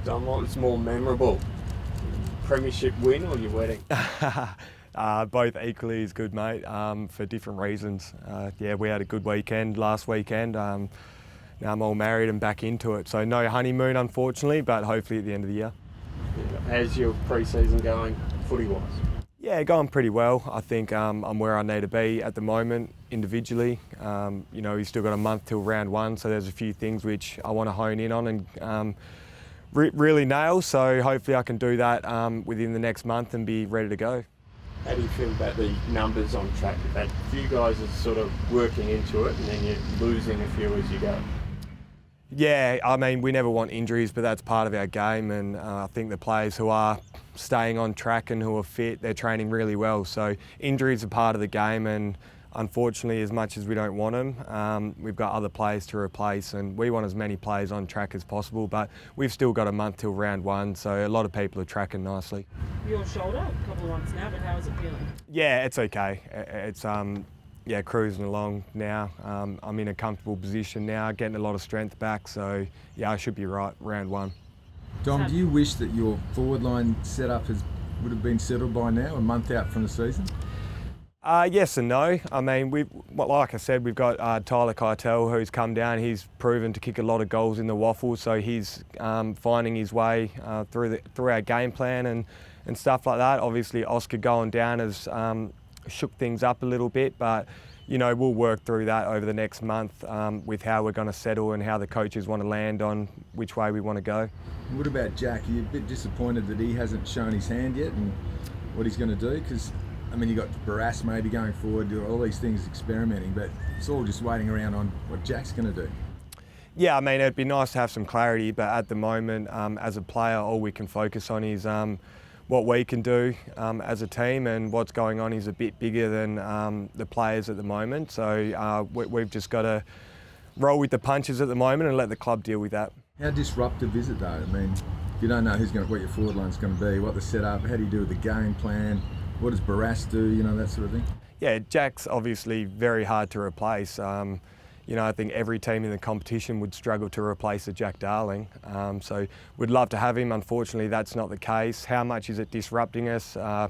Dom, what's more memorable? Premiership win or your wedding? Both equally as good, mate, for different reasons. Yeah, we had a good weekend last weekend. Now I'm all married and back into it. So no honeymoon, unfortunately, but hopefully at the end of the year. How's your pre-season going, footy-wise? Yeah, going pretty well. I think I'm where I need to be at the moment individually. We've still got a month till round one, so there's a few things which I want to hone in on and really nail. So hopefully I can do that within the next month and be ready to go. How do you feel about the numbers on track? That few guys are sort of working into it and then you're losing a few as you go. Yeah, I mean, we never want injuries, but that's part of our game, and I think the players who are staying on track and who are fit, they're training really well. So injuries are part of the game, and unfortunately, as much as we don't want them, we've got other players to replace, and we want as many players on track as possible, but we've still got a month till round one, so a lot of people are tracking nicely. Your shoulder, a couple of months now, but how is it feeling? Yeah, it's okay. It's cruising along now. I'm in a comfortable position now, getting a lot of strength back, so yeah, I should be right round one. Dom, do you wish that your forward line setup would have been settled by now, a month out from the season? Yes and no. I mean, like I said, we've got Tyler Keitel, who's come down. He's proven to kick a lot of goals in the waffle, so he's finding his way through our game plan and stuff like that. Obviously, Oscar going down has shook things up a little bit, but we'll work through that over the next month with how we're going to settle and how the coaches want to land on which way we want to go. What about Jack? Are you a bit disappointed that he hasn't shown his hand yet and what he's going to do? Because I mean, you got Barras maybe going forward, all these things experimenting, but it's all just waiting around on what Jack's going to do. Yeah, I mean, it'd be nice to have some clarity, but at the moment, as a player, all we can focus on is what we can do as a team, and what's going on is a bit bigger than the players at the moment. So we've just got to roll with the punches at the moment and let the club deal with that. How disruptive is it though? I mean, if you don't know what your forward line's going to be, what the setup, how do you do with the game plan, what does Barras do, that sort of thing? Yeah, Jack's obviously very hard to replace. I think every team in the competition would struggle to replace a Jack Darling. So we'd love to have him. Unfortunately, that's not the case. How much is it disrupting us? I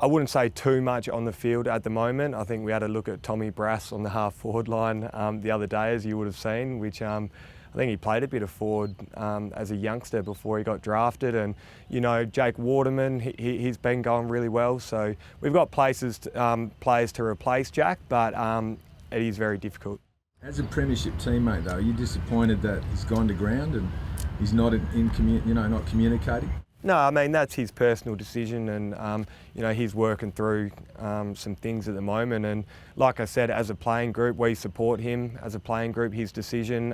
wouldn't say too much on the field at the moment. I think we had a look at Tommy Brass on the half forward line the other day, as you would have seen, which I think he played a bit of forward as a youngster before he got drafted. And, Jake Waterman, he's been going really well. So we've got players to replace Jack, but it is very difficult. As a premiership teammate, though, are you disappointed that he's gone to ground and he's not not communicating? No, I mean, that's his personal decision, and he's working through some things at the moment. And like I said, as a playing group, we support him as a playing group, his decision.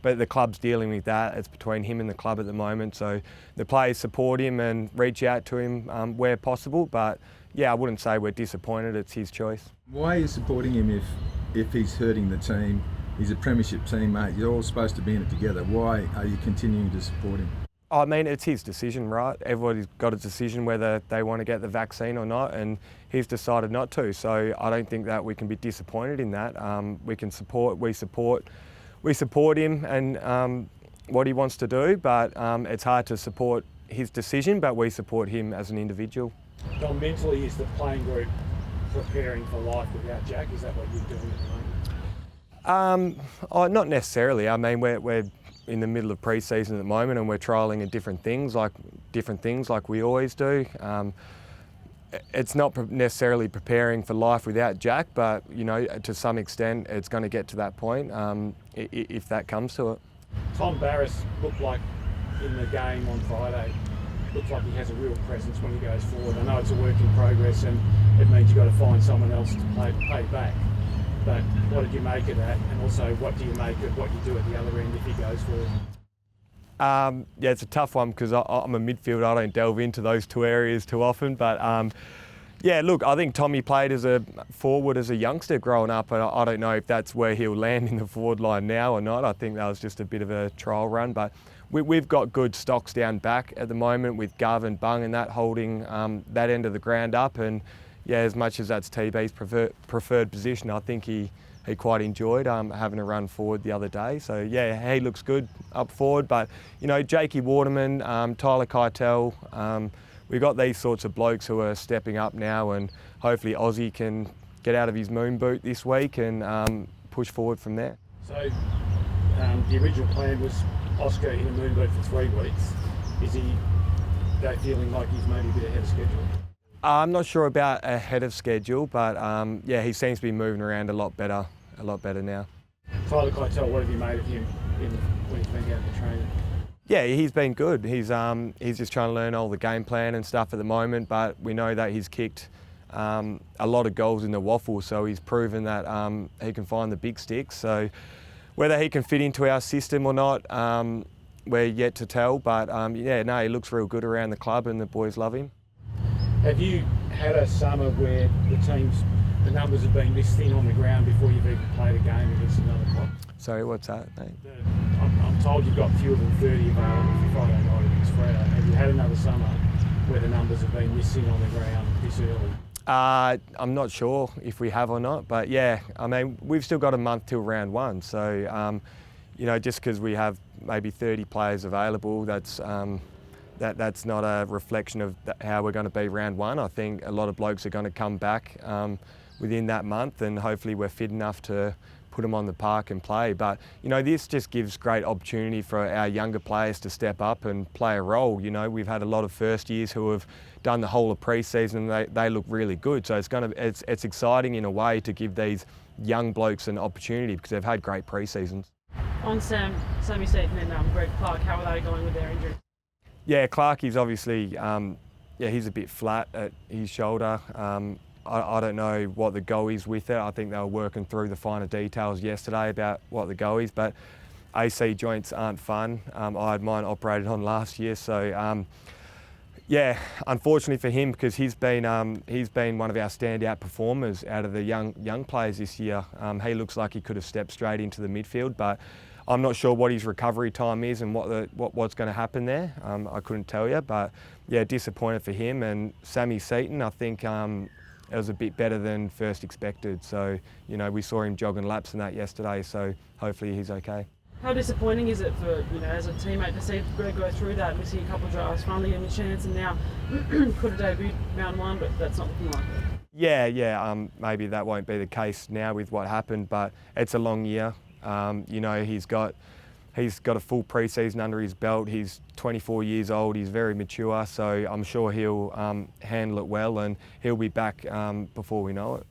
But the club's dealing with that. It's between him and the club at the moment. So the players support him and reach out to him where possible. But yeah, I wouldn't say we're disappointed. It's his choice. Why are you supporting him if he's hurting the team? He's a premiership teammate. You're all supposed to be in it together. Why are you continuing to support him? I mean, it's his decision, right? Everybody's got a decision whether they want to get the vaccine or not, and he's decided not to. So I don't think that we can be disappointed in that. We support him and what he wants to do, but it's hard to support his decision, but we support him as an individual. Dom, mentally, is the playing group preparing for life without Jack? Is that what you're doing at the moment? Not necessarily. I mean, we're in the middle of pre-season at the moment, and we're trialling in different things like we always do. It's not necessarily preparing for life without Jack, but to some extent, it's going to get to that point if that comes to it. Tom Barras looked like in the game on Friday. Looks like he has a real presence when he goes forward. I know it's a work in progress, and it means you've got to find someone else to pay back. But what did you make of that? And also, what do you make of what you do at the other end if he goes forward? Yeah, it's a tough one because I'm a midfielder. I don't delve into those two areas too often. But yeah, look, I think Tommy played as a forward as a youngster growing up, and I don't know if that's where he'll land in the forward line now or not. I think that was just a bit of a trial run. But we've got good stocks down back at the moment with Gov and Bung and that holding that end of the ground up. And yeah, as much as that's TB's preferred position, I think he he quite enjoyed having a run forward the other day. So yeah, he looks good up forward. But you know, Jakey Waterman, Tyler Keitel, we've got these sorts of blokes who are stepping up now, and hopefully Aussie can get out of his moon boot this week and push forward from there. So the original plan was Oscar in a moon boot for 3 weeks. Is they feeling like he's maybe a bit ahead of schedule? I'm not sure about ahead of schedule, but yeah, he seems to be moving around a lot better now. Tyler Keitel, what have you made of him when he's been down to training? Yeah, he's been good. He's just trying to learn all the game plan and stuff at the moment, but we know that he's kicked a lot of goals in the waffle, so he's proven that he can find the big sticks. So whether he can fit into our system or not, we're yet to tell, but yeah, no, he looks real good around the club and the boys love him. Have you had a summer where the numbers have been this thin on the ground before you've even played a game against another club? Sorry, what's that, mate? I'm told you've got fewer than 30 available for Friday night against Freo. Have you had another summer where the numbers have been this thin on the ground this early? I'm not sure if we have or not, but yeah, I mean, we've still got a month till round 1, so you know, just because we have maybe 30 players available, that's not a reflection of how we're going to be round 1. I think a lot of blokes are going to come back within that month, and hopefully we're fit enough to put them on the park and play. But you know, this just gives great opportunity for our younger players to step up and play a role. You know, we've had a lot of first years who have done the whole of pre-season, and they look really good. So it's exciting in a way to give these young blokes an opportunity because they've had great pre-seasons. On Sammy Seaton and Greg Clark, how are they going with their injuries? Yeah, Clark is obviously, he's a bit flat at his shoulder. I don't know what the go is with it. I think they were working through the finer details yesterday about what the go is, but AC joints aren't fun. I had mine operated on last year, so yeah, unfortunately for him, because he's been one of our standout performers out of the young players this year. He looks like he could have stepped straight into the midfield, but I'm not sure what his recovery time is and what's going to happen there. I couldn't tell you, but yeah, disappointed for him. And Sammy Seaton, I think it was a bit better than first expected. So, you know, we saw him jogging laps in that yesterday, so hopefully he's okay. How disappointing is it for, you know, as a teammate to see Greg go through that, missing a couple of drives, finally getting a chance, and now could have debuted round 1, but that's not looking like it. Yeah, maybe that won't be the case now with what happened, but it's a long year. You know, he's got a full pre-season under his belt. He's 24 years old. He's very mature, so I'm sure he'll handle it well, and he'll be back before we know it.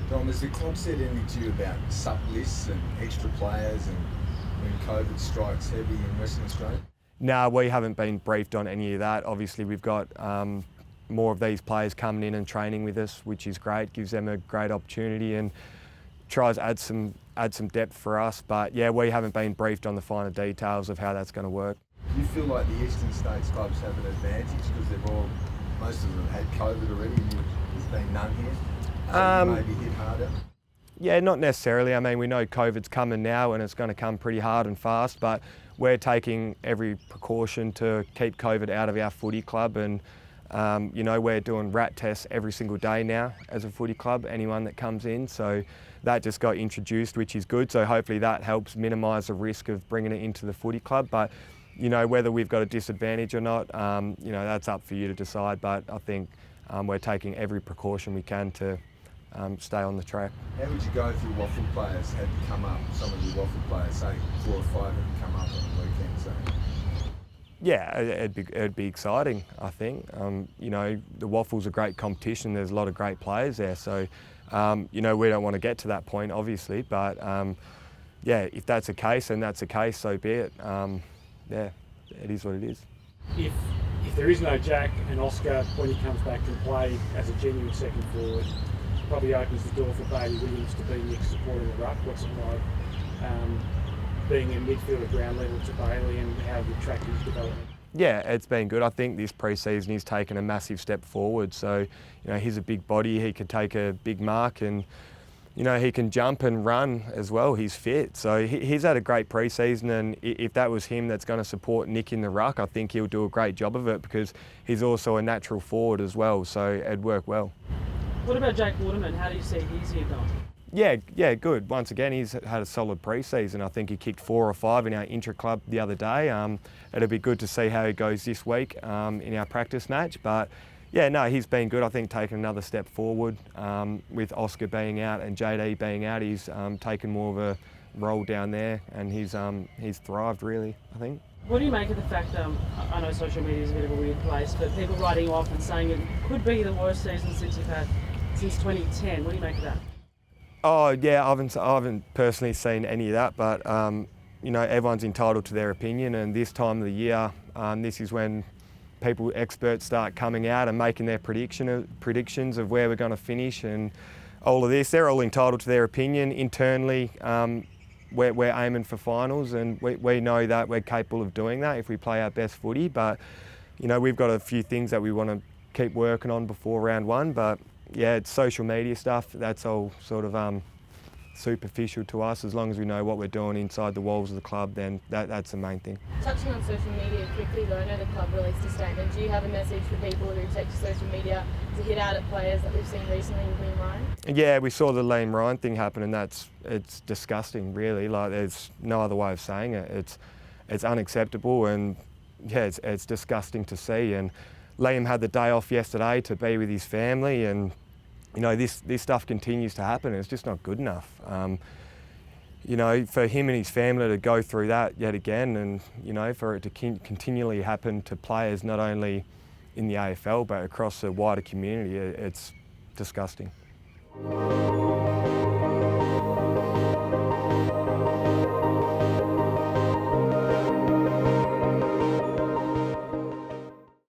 Dom, has the club said anything to you about sup lists and extra players and when COVID strikes heavy in Western Australia? No, we haven't been briefed on any of that. Obviously, we've got more of these players coming in and training with us, which is great. Gives them a great opportunity and tries to add some depth for us. But yeah, we haven't been briefed on the finer details of how that's going to work. Do you feel like the Eastern States clubs have an advantage because most of them had COVID already and there's been none here? So you maybe hit harder? Yeah, not necessarily. I mean, we know COVID's coming now and it's going to come pretty hard and fast, but we're taking every precaution to keep COVID out of our footy club, and you know, we're doing rat tests every single day now as a footy club, anyone that comes in. So that just got introduced, which is good. So hopefully that helps minimise the risk of bringing it into the footy club. But you know, whether we've got a disadvantage or not, you know, that's up for you to decide. But I think we're taking every precaution we can to stay on the track. How would you go if your waffle players had to come up? Some of your waffle players, say 4 or 5, had to come up on the weekend. So yeah, it'd be exciting. I think you know, the waffle's a great competition. There's a lot of great players there. So you know, we don't want to get to that point, obviously. But yeah, if that's the case, then that's the case. So be it. Yeah, it is what it is. If there is no Jack and Oscar when he comes back to play as a genuine second forward, probably opens the door for Bailey Williams to be Nick's support in the ruck. What's it like being in midfield at ground level to Bailey, and how have you tracked his development? Yeah, it's been good. I think this pre-season he's taken a massive step forward. So, you know, he's a big body. He can take a big mark, and you know, he can jump and run as well. He's fit. So he's had a great pre-season, and if that was him that's going to support Nick in the ruck, I think he'll do a great job of it because he's also a natural forward as well. So it'd work well. What about Jake Waterman? How do you see his year going? Yeah, good. Once again, he's had a solid pre-season. I think he kicked 4 or 5 in our intra-club the other day. It'll be good to see how he goes this week in our practice match. But yeah, no, he's been good. I think taking another step forward with Oscar being out and JD being out. He's taken more of a role down there, and he's thrived really, I think. What do you make of the fact, I know social media is a bit of a weird place, but people writing you off and saying it could be the worst season since 2010. What do you make of that? Oh yeah, I haven't personally seen any of that, but you know, everyone's entitled to their opinion, and this time of the year, this is when experts start coming out and making their predictions of where we're going to finish and all of this. They're all entitled to their opinion. Internally, we're aiming for finals, and we know that we're capable of doing that if we play our best footy. But you know, we've got a few things that we want to keep working on before round 1. But yeah, it's social media stuff. That's all sort of superficial to us. As long as we know what we're doing inside the walls of the club, then that's the main thing. Touching on social media quickly though, I know the club released a statement. Do you have a message for people who take to social media to hit out at players that we've seen recently with Liam Ryan? Yeah, we saw the Liam Ryan thing happen, and it's disgusting really. Like, there's no other way of saying it. It's unacceptable, and yeah, it's disgusting to see. And Liam had the day off yesterday to be with his family, and you know, this stuff continues to happen. It's just not good enough. You know, for him and his family to go through that yet again, and you know, for it to continually happen to players not only in the AFL but across the wider community, it's disgusting.